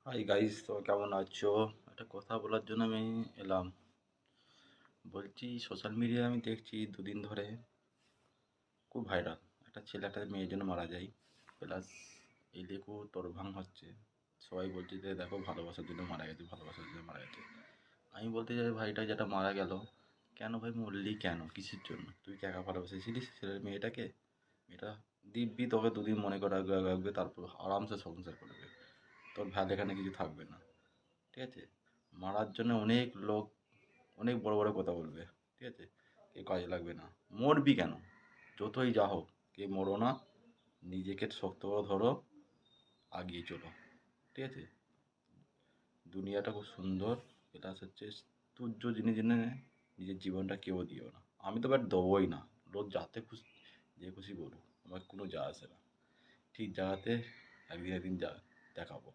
Hi guys, তো কেমন আছো? একটা কথা বলার জন্য আমি এলাম। বলছি, সোশ্যাল মিডিয়ায় আমি দেখছি দুদিন ধরে খুব ভাইরাল একটা ছেলে একটা মেয়ের জন্য মারা যায়, প্লাস এই দেখো তোড়ভাঙ হচ্ছে। সবাই বলছে যে দেখো ভালোবাসার জন্য মারা গেছে, ভালোবাসার জন্য মারা গেছে। আমি বলতে চাই ভাইটা যেটা মারা গেল, কেন ভাই মরলি, কেন, কিসের জন্য? তুই কি একা ভালোবেসেছিলিস ছেলের মেয়েটাকে? মেয়েটা দিব্যি তোকে দুদিন মনে করে রাখবে রাখবে, তারপর আরামসে সংসার করবে। তোর ভ্যাল এখানে কিছু থাকবে না। ঠিক আছে? মারার জন্য অনেক লোক অনেক বড় বড় কথা বলবে। ঠিক আছে? কেউ কাজে লাগবে না। মরবি কেন? যতই যা হোক, কে মরো না। নিজেকে শক্ত করে ধরো, আগিয়ে চলো। ঠিক আছে? দুনিয়াটা খুব সুন্দর। এটা হচ্ছে তুচ্ছ জিনিস জেনে নিজের জীবনটা কেউ দিও না। আমি তো বাট দেবোই না। লোক যাতে খুশি, যে খুশি বলুক, আমার কোনো যা আসে না। ঠিক জায়গাতে একদিন একদিন যা দেখাবো।